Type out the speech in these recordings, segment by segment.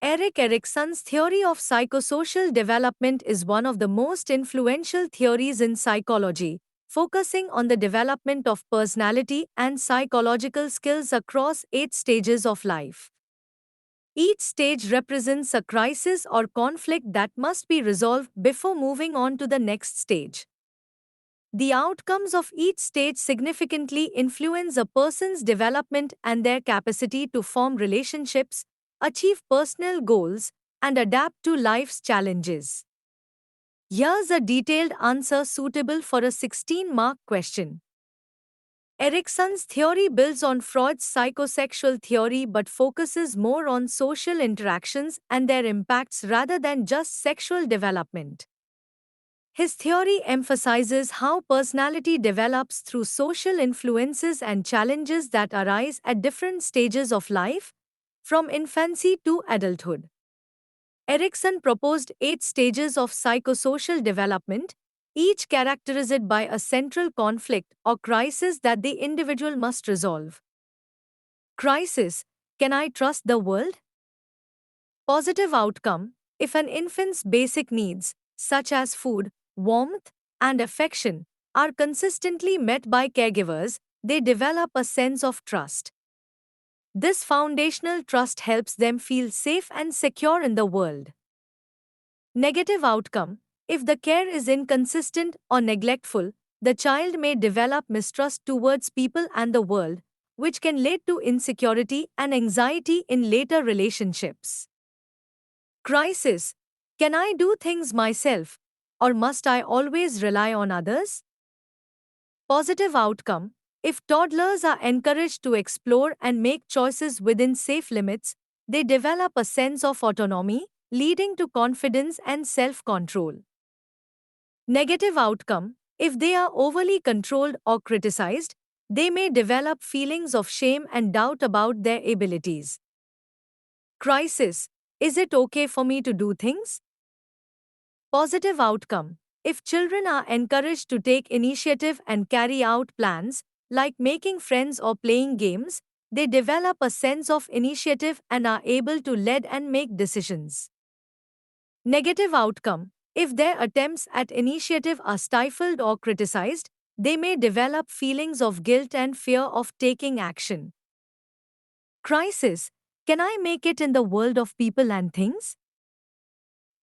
Erik Erikson's theory of psychosocial development is one of the most influential theories in psychology, focusing on the development of personality and psychological skills across 8 stages of life. Each stage represents a crisis or conflict that must be resolved before moving on to the next stage. The outcomes of each stage significantly influence a person's development and their capacity to form relationships, achieve personal goals, and adapt to life's challenges. Here's a detailed answer suitable for a 16-mark question. Erikson's theory builds on Freud's psychosexual theory but focuses more on social interactions and their impacts rather than just sexual development. His theory emphasizes how personality develops through social influences and challenges that arise at different stages of life, from infancy to adulthood. Erikson proposed 8 stages of psychosocial development, each characterized by a central conflict or crisis that the individual must resolve. Crisis: can I trust the world? Positive outcome: if an infant's basic needs, such as food, warmth, and affection, are consistently met by caregivers, they develop a sense of trust. This foundational trust helps them feel safe and secure in the world. Negative outcome: if the care is inconsistent or neglectful, the child may develop mistrust towards people and the world, which can lead to insecurity and anxiety in later relationships. Crisis: can I do things myself, or must I always rely on others? Positive outcome: if toddlers are encouraged to explore and make choices within safe limits, they develop a sense of autonomy, leading to confidence and self control. Negative outcome: if they are overly controlled or criticized, they may develop feelings of shame and doubt about their abilities. Crisis: is it okay for me to do things? Positive outcome: if children are encouraged to take initiative and carry out plans, like making friends or playing games, they develop a sense of initiative and are able to lead and make decisions. Negative outcome: if their attempts at initiative are stifled or criticized, they may develop feelings of guilt and fear of taking action. Crisis: can I make it in the world of people and things?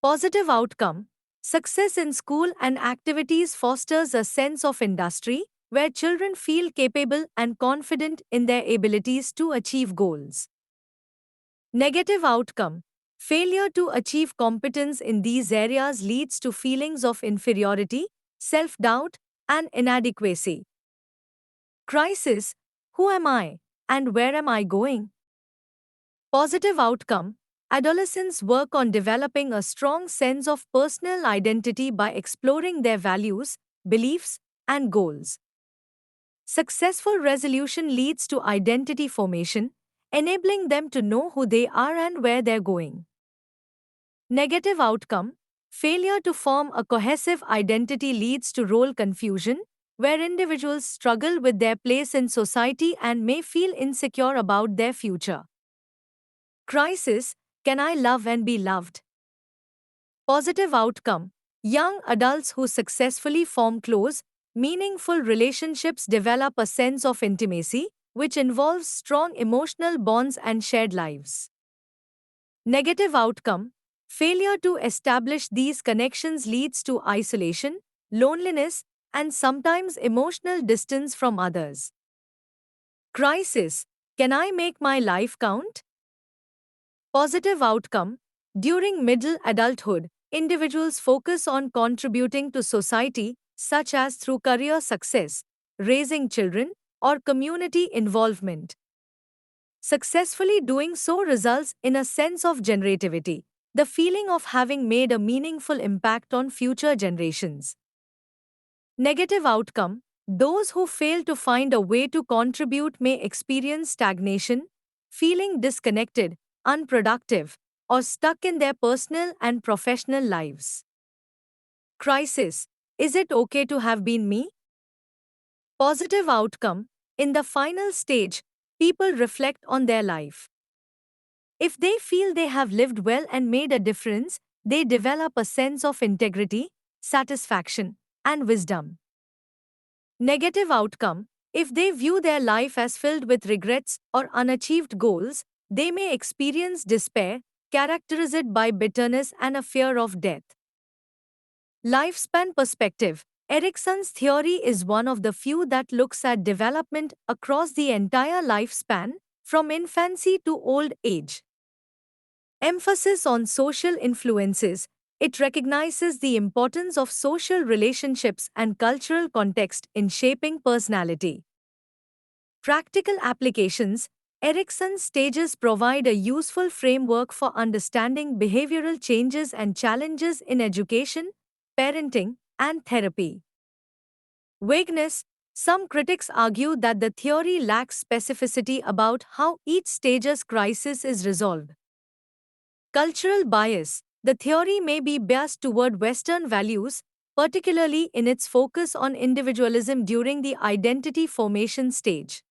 Positive outcome: success in school and activities fosters a sense of industry, where children feel capable and confident in their abilities to achieve goals. Negative outcome: failure to achieve competence in these areas leads to feelings of inferiority, self doubt, and inadequacy. Crisis: who am I, and where am I going? Positive outcome: adolescents work on developing a strong sense of personal identity by exploring their values, beliefs, and goals. Successful resolution leads to identity formation, enabling them to know who they are and where they're going. Negative outcome: failure to form a cohesive identity leads to role confusion, where individuals struggle with their place in society and may feel insecure about their future. Crisis: can I love and be loved? Positive outcome: young adults who successfully form close, meaningful relationships develop a sense of intimacy, which involves strong emotional bonds and shared lives. Negative outcome: failure to establish these connections leads to isolation, loneliness, and sometimes emotional distance from others. Crisis: can I make my life count? Positive outcome: during middle adulthood, individuals focus on contributing to society, such as through career success, raising children, or community involvement. Successfully doing so results in a sense of generativity, the feeling of having made a meaningful impact on future generations. Negative outcome: those who fail to find a way to contribute may experience stagnation, feeling disconnected, unproductive, or stuck in their personal and professional lives. Crisis: is it okay to have been me? Positive outcome: in the final stage, people reflect on their life. If they feel they have lived well and made a difference, they develop a sense of integrity, satisfaction, and wisdom. Negative outcome: if they view their life as filled with regrets or unachieved goals, they may experience despair, characterized by bitterness and a fear of death. Lifespan perspective: Erickson's theory is one of the few that looks at development across the entire lifespan, from infancy to old age. Emphasis on social influences: it recognizes the importance of social relationships and cultural context in shaping personality. Practical applications: Erickson's stages provide a useful framework for understanding behavioral changes and challenges in education, parenting, and therapy. Vagueness: some critics argue that the theory lacks specificity about how each stage's crisis is resolved. Cultural bias: the theory may be biased toward Western values, particularly in its focus on individualism during the identity formation stage.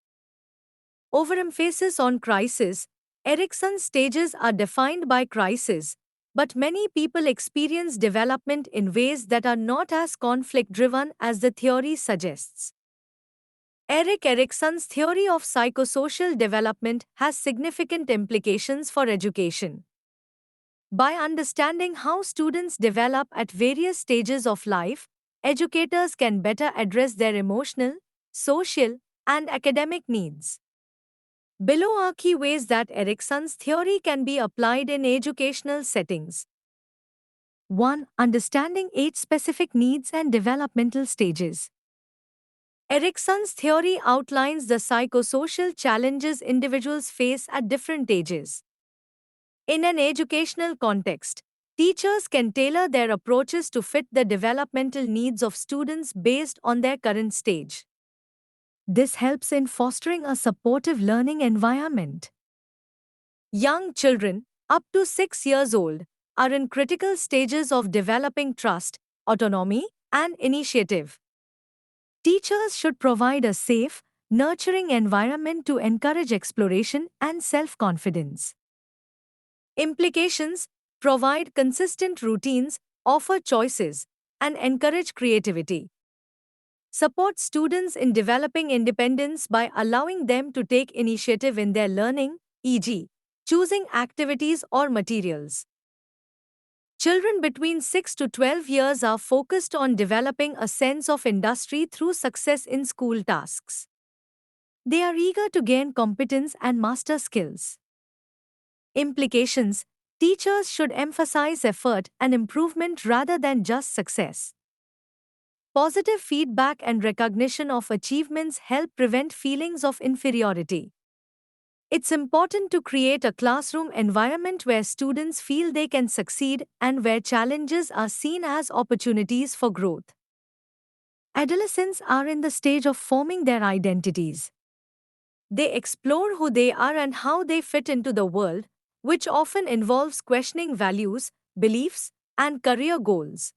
Overemphasis on crisis: Erickson's stages are defined by crisis, but many people experience development in ways that are not as conflict driven as the theory suggests. Erik Erikson's theory of psychosocial development has significant implications for education. By understanding how students develop at various stages of life, educators can better address their emotional, social, and academic needs. Below are key ways that Erikson's theory can be applied in educational settings. 1. Understanding age-specific needs and developmental stages. Erikson's theory outlines the psychosocial challenges individuals face at different ages. In an educational context, teachers can tailor their approaches to fit the developmental needs of students based on their current stage. This helps in fostering a supportive learning environment. Young children, up to 6 years old, are in critical stages of developing trust, autonomy, and initiative. Teachers should provide a safe, nurturing environment to encourage exploration and self-confidence. Implications: provide consistent routines, offer choices, and encourage creativity. Support students in developing independence by allowing them to take initiative in their learning, e.g., choosing activities or materials. Children between 6 to 12 years are focused on developing a sense of industry through success in school tasks. They are eager to gain competence and master skills. Implications: teachers should emphasize effort and improvement rather than just success. Positive feedback and recognition of achievements help prevent feelings of inferiority. It's important to create a classroom environment where students feel they can succeed and where challenges are seen as opportunities for growth. Adolescents are in the stage of forming their identities. They explore who they are and how they fit into the world, which often involves questioning values, beliefs, and career goals.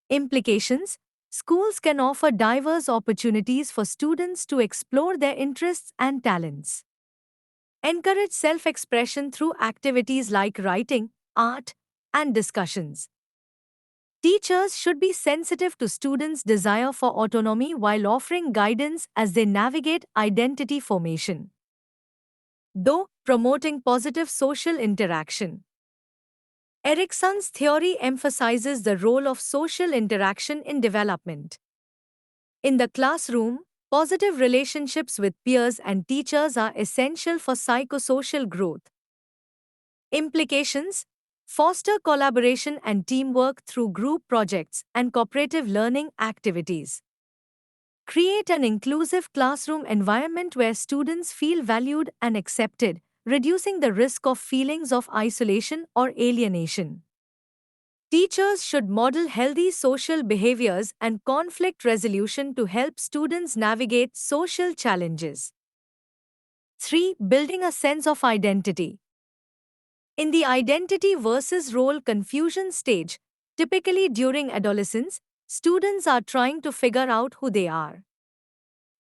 Implications: schools can offer diverse opportunities for students to explore their interests and talents. Encourage self-expression through activities like writing, art, and discussions. Teachers should be sensitive to students' desire for autonomy while offering guidance as they navigate identity formation. Though, promoting positive social interaction. Erikson's theory emphasizes the role of social interaction in development. In the classroom, positive relationships with peers and teachers are essential for psychosocial growth. Implications: foster collaboration and teamwork through group projects and cooperative learning activities. Create an inclusive classroom environment where students feel valued and accepted, reducing the risk of feelings of isolation or alienation. Teachers should model healthy social behaviors and conflict resolution to help students navigate social challenges. 3. Building a sense of identity. In the identity versus role confusion stage, typically during adolescence, students are trying to figure out who they are.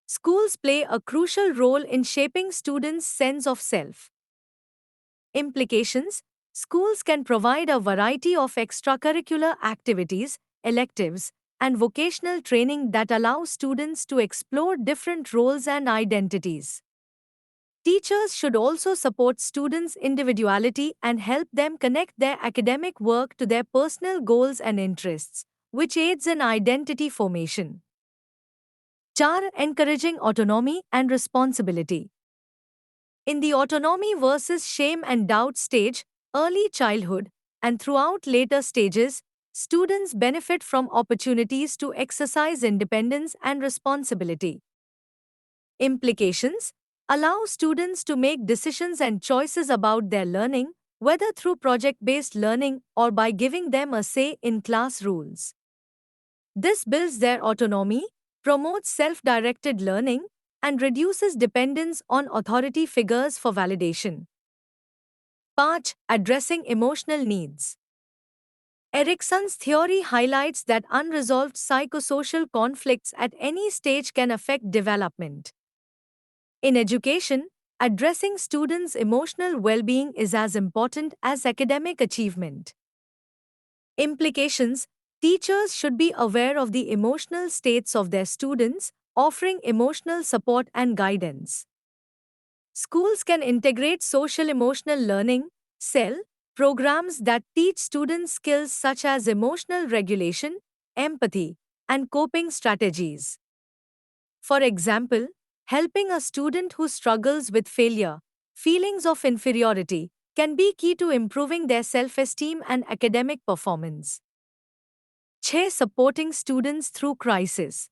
Schools play a crucial role in shaping students' sense of self. Implications: schools can provide a variety of extracurricular activities, electives, and vocational training that allow students to explore different roles and identities. Teachers should also support students' individuality and help them connect their academic work to their personal goals and interests, which aids in identity formation. 4. Encouraging autonomy and responsibility. In the autonomy versus shame and doubt stage, early childhood, and throughout later stages, students benefit from opportunities to exercise independence and responsibility. Implications: allow students to make decisions and choices about their learning, whether through project based learning or by giving them a say in class rules. This builds their autonomy, promotes self directed learning, and reduces dependence on authority figures for validation. 5. Addressing emotional needs. Erikson's theory highlights that unresolved psychosocial conflicts at any stage can affect development. In education, addressing students' emotional well being is as important as academic achievement. Implications: teachers should be aware of the emotional states of their students, offering emotional support and guidance. Schools can integrate social emotional learning (SEL) programs that teach students skills such as emotional regulation, empathy, and coping strategies. For example, helping a student who struggles with failure, feelings of inferiority, can be key to improving their self-esteem and academic performance. 6. Supporting students through crisis.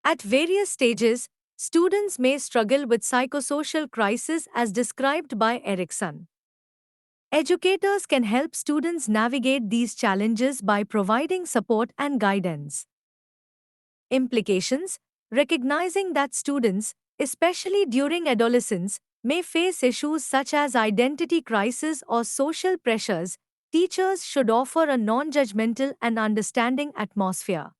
At various stages, students may struggle with psychosocial crisis as described by Erikson. Educators can help students navigate these challenges by providing support and guidance. Implications: recognizing that students, especially during adolescence, may face issues such as identity crisis or social pressures, teachers should offer a non-judgmental and understanding atmosphere.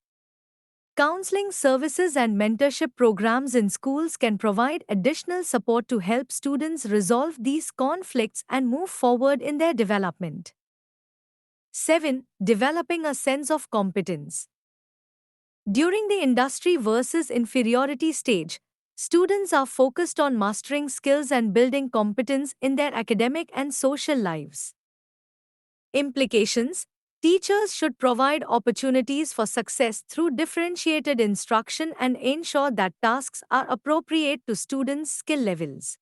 Counseling services and mentorship programs in schools can provide additional support to help students resolve these conflicts and move forward in their development. 7. Developing a sense of competence. During the industry versus inferiority stage, students are focused on mastering skills and building competence in their academic and social lives. Implications: teachers should provide opportunities for success through differentiated instruction and ensure that tasks are appropriate to students' skill levels.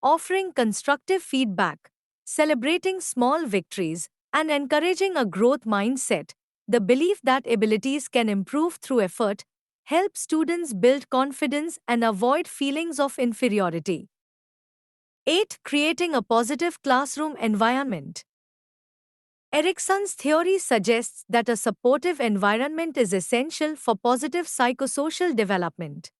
Offering constructive feedback, celebrating small victories, and encouraging a growth mindset, the belief that abilities can improve through effort, help students build confidence and avoid feelings of inferiority. 8. Creating a positive classroom environment. Erikson's theory suggests that a supportive environment is essential for positive psychosocial development.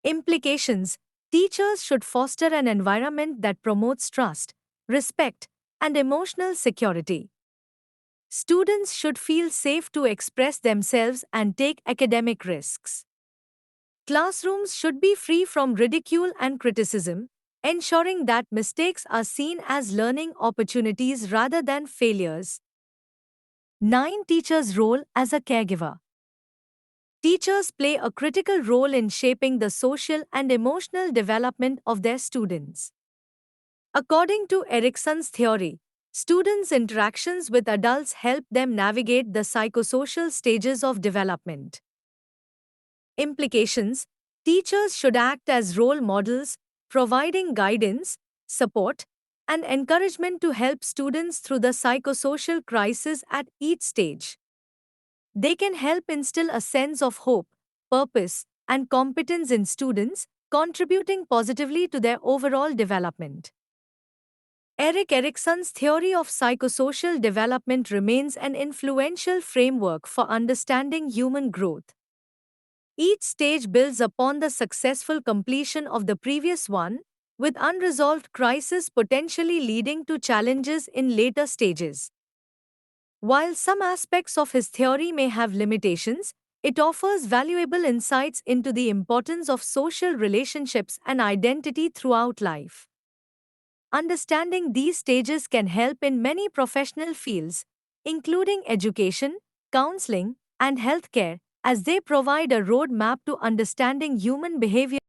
Implications: teachers should foster an environment that promotes trust, respect, and emotional security. Students should feel safe to express themselves and take academic risks. Classrooms should be free from ridicule and criticism, ensuring that mistakes are seen as learning opportunities rather than failures. 9. Teachers' role as a caregiver. Teachers play a critical role in shaping the social and emotional development of their students. According to Erikson's theory, students' interactions with adults help them navigate the psychosocial stages of development. Implications: teachers should act as role models, providing guidance, support, and encouragement to help students through the psychosocial crisis at each stage. They can help instill a sense of hope, purpose, and competence in students, contributing positively to their overall development. Erik Erikson's theory of psychosocial development remains an influential framework for understanding human growth. Each stage builds upon the successful completion of the previous one, with unresolved crises potentially leading to challenges in later stages. While some aspects of his theory may have limitations, it offers valuable insights into the importance of social relationships and identity throughout life. Understanding these stages can help in many professional fields, including education, counseling, and healthcare, as they provide a roadmap to understanding human behavior.